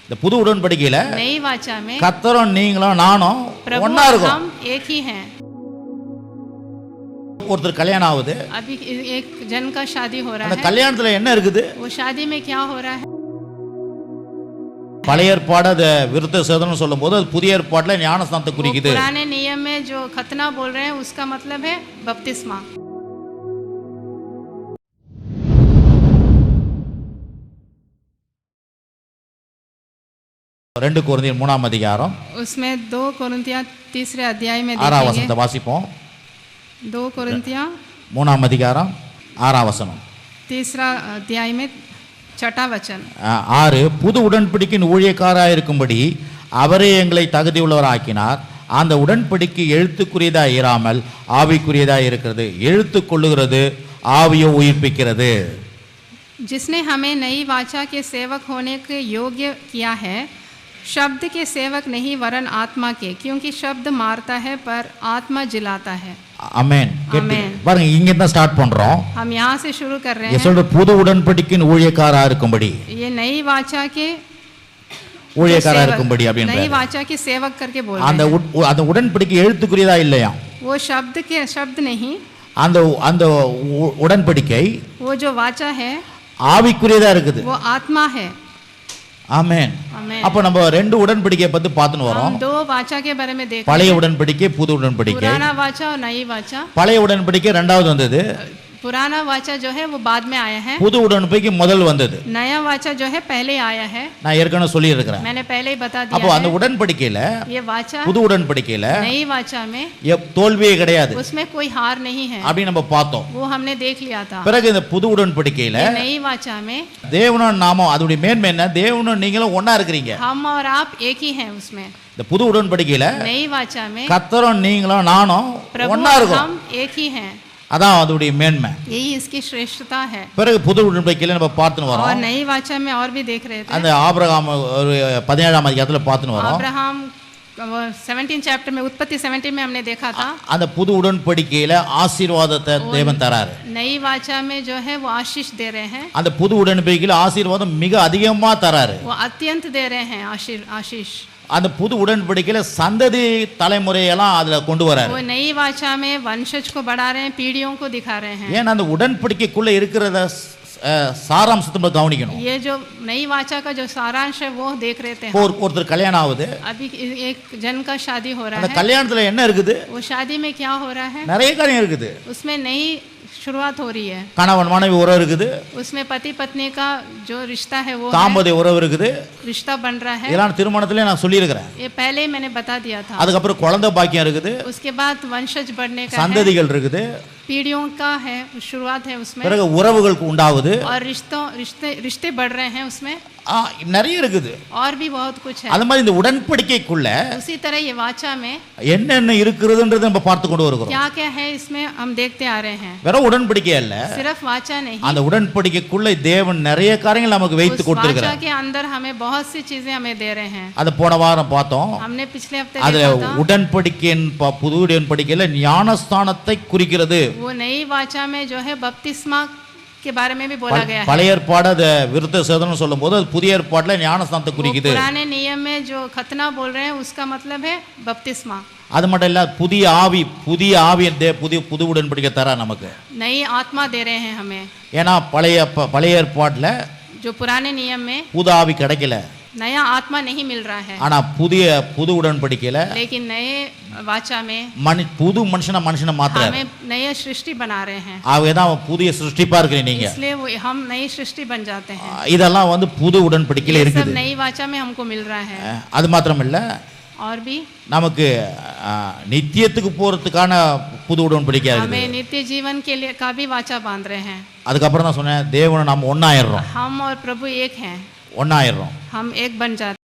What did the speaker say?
இந்த புது உடன்படிக்கையில नई वाचा में கர்த்தரும் நீங்களும் நானும் प्रभु ஒண்ணா और இருக்கோம். हम एक ही हैं। ஒருத்தர் கல்யாணம் ஆகுது, अभी एक जन का शादी हो रहा அந்த है, கல்யாணத்துல என்ன இருக்குது? वो शादी में क्या हो रहा है? பழைய ஏற்பாடு அதை விருத்த சேதனம் சொல்லும் போது அது புதிய ஏற்பாட்டுல ஞானஸ்நானத்தை वो குறிக்குது. पुराने नियम में जो खतना बोल रहे हैं उसका मतलब है बपतिस्मा। ரெண்டு கொரிந்தியர் 3ஆம் அதிகாரம் उसमें 2 कोरिन्थिया 3 अध्याय में 6ஆம் देखेंगे। வசனத்தை வாசிப்போம். 2 कोरिन्थिया 3ஆம் அதிகாரம் 6ஆம் வசனம். 3 अध्याय में 6वां वचन। 6 புது உடன்படிக்கையின் ஊழியக்காரராக இருக்கும்படி அவரே எங்களை தகுதியுள்ளவராக்கினார். அந்த உடன்படிக்கை எழுத்துக்குரியதாக இராமல் ஆவிக்குரியதாக இருக்கிறது. எழுத்து கொள்ளுகிறது, ஆவியோ உயிர்ப்பிக்கிறது. जिसने हमें नई वाचा के सेवक होने के योग्य किया है, शब्द के सेवक नहीं वरन आत्मा के, क्योंकि शब्द मारता है पर आत्मा जिलाता है। ஆமென். பாருங்க, இங்க தான் ஸ்டார்ட் பண்றோம். हम यहाँ से शुरू कर रहे ये हैं। சொல்ற புது உடன்படிக்கையின் ஊழியக்காரராக இருக்கும்படி, ये नई वाचा के ஊழியக்காரராக இருக்கும்படி அப்படின்ற नई वाचा के सेवक करके बोल रहे அந்த हैं। அந்த உடன்படிக்கை எழுத்துக்குரியதா இல்லையா? वो शब्द नहीं, அந்த அந்த உடன்படிக்கை वो जो वाचा है ஆவிக்குரியதா இருக்குது. वो आत्मा है। ஆமென். அப்ப நம்ம ரெண்டு உடன்படிக்கையை பத்தி பார்த்துன்னு வரோம். हम 2 वाचा के बारे में देख பழைய உடன்படிக்கை, புது உடன்படிக்கை. पुराना वाचा और नई वाचा। பழைய உடன்படிக்கை இரண்டாவது வந்தது, पुराना वाचा जो है वो बाद में आया है, புது உடன்படிக்கை முதல் வந்தது. नया वाचा जो है पहले आया है। நான் ஏற்கனவே சொல்லி இருக்கிறேன். मैंने पहले ही बता அப்போ दिया அந்த है। உடன்படிக்கையில, ये वाचा புது உடன்படிக்கையில नई वाचा में தோல்வியே கிடையாது उसमें कोई हार नहीं है, அப்படி நம்ம பார்த்தோம். वो हमने देख लिया था। பிறகு இந்த புது உடன்படிக்கையில ये नई वाचा में தேவனும் நாமும், அதோட மேன்மை என்ன? தேவனும் நீங்களும் ஒண்ணா இருக்கிறீங்க. हम और आप एक ही हैं उसमें। இந்த புது உடன்படிக்கையில नई वाचा में கர்த்தரும் நீங்களும் நானும் प्रभु ஒண்ணா और இருக்கோம். हम एक ही हैं, அதான் அதோட மேன்மை. यही इसकी श्रेष्ठता है। பிறகு புது உடன்படிக்கையில நம்ம பார்த்துன்னு और வரோம். नई वाचा में और भी देख रहे थे। அந்த ஆபிரகாம் ஒரு 17ஆம் அதிகாரத்துல பார்த்துன்னு வரோம். अब्राहम 17 चैप्टर में, उत्पत्ति 17 में हमने देखा था। அந்த புது உடன்படிக்கையில ஆசீர்வாதத்தை தேவன் தராரு. नई वाचा में जो है वो आशीष दे रहे हैं, அந்த புது உடன்படிக்கையில ஆசீர்வாதம் மிக அதிகமா தராரு. वो अत्यंत दे रहे हैं आशीष। அந்த புது உடன்படிக்கையில சந்ததி தலைமுறையெல்லாம் அதுல கொண்டு வராரு. वो नई वाचा में वंशज को बढ़ा रहे हैं, पीढ़ियों को दिखा रहे हैं। ஏன்னா அந்த உடன்படிக்கைக்குள்ள இருக்கிறத சாராம்சத்தை நம்ம கவனிக்கணும். ये जो नई वाचा का जो सारांश है वो देख रहे थे। ஒருத்தர் கல்யாணம் ஆகுது, अभी एक जन का शादी हो रहा அந்த है, கல்யாணத்துல என்ன இருக்குது? वो शादी में क्या हो रहा है? நிறைய காரியம் இருக்குது. उसमें नई शुरुआत हो रही है। கணவன் மனைவி உறவு இருக்குது, उसमें पति पत्नी का जो रिश्ता है वो है, தாம்பத்திய உறவு இருக்குது. रिश्ता बन रहा है। இதெல்லாம் திருமணத்திலே நான் சொல்லியிருக்கிறேன். ये पहले ही मैंने बता दिया था। அதுக்கப்புறம் குழந்தை பாக்கியம் இருக்குது, उसके बाद वंशज बढ़ने का है, சந்ததிகள் இருக்குது, पीढ़ियों का है, शुरुआत है उसमें, பிறகு உறவுகள் உண்டாகுது. और रिश्ते बढ़ रहे हैं उसमें, நிறைய இருக்குது. और भी बहुत कुछ है। அது மாதிரி இந்த உடன்படிக்கைக்குள்ள उसी तरह ये वाचा में என்னென்ன இருக்குதுன்றதை நம்ம பார்த்து கொண்டு வருகிறோம். क्या क्या है इसमें हम देखते आ रहे हैं। வெறும் உடன்படிக்கை அல்ல, सिर्फ वाचा नहीं, அந்த உடன்படிக்கைக்குள்ள தேவன் நிறைய காரியங்கள் நமக்கு வைத்து उस वाचा கொடுத்திருக்கிறார். के अंदर हमें बहुत सी चीजें हमें दे रहे हैं। அது போன வாரம் பார்த்தோம். हमने पिछले हफ्ते அதுல देखा था। உடன்படிக்கையின் புது உடன்படிக்கையில ஞானஸ்தானத்தை குறிக்கிறது. वो नई वाचा में जो है बपतिस्मा के बारे में भी बोला गया है। பழைய ஏற்பாடு அதை விருத்த சேதனம் சொல்லும் போது அது புதிய ஏற்பாட்டுல ஞானஸ்தானத்தை वो குறிக்குது. पुराने नियम में जो खतना बोल रहे हैं उसका मतलब है बपतिस्मा। அது மட்டும் இல்ல, புதிய ஆவி புது உடன்படிக்கை தர நமக்கு. नई आत्मा दे रहे हैं हमें। ஏன்னா பழைய ஏற்பாட்டுல जो पुराने नियम में புது ஆவி கிடைக்கல, नया आत्मा नहीं मिल रहा है, ஆனா புது உடன்படிக்கையில लेकिन नए वाचा में புது மனுஷனை மாத்துறாரு. हमें नई सृष्टि बना रहे हैं, ஆகவேதான் புதிய சிருஷ்டிப்பா இருக்கிறீங்க நீங்க. इसलिए वो हम नई सृष्टि बन जाते हैं। இதெல்லாம் புது உடன்படிக்கையில ये सब இருக்குது. नई वाचा में हमको मिल रहा है। அது மாத்திரம் இல்ல, और भी நமக்கு நித்தியத்துக்கு போறதுக்கான புது உடன்படிக்கை இருக்குது. हमें नित्य जीवन के लिए का भी वाचा बांध रहे हैं। அதுக்கப்புறம் தான் சொன்னேன், தேவனை நம்ம ஒன்னாயிடுறோம், हम और प्रभु एक हैं, ஒன்னாயிடுறோம். हम एक बन जाते हैं।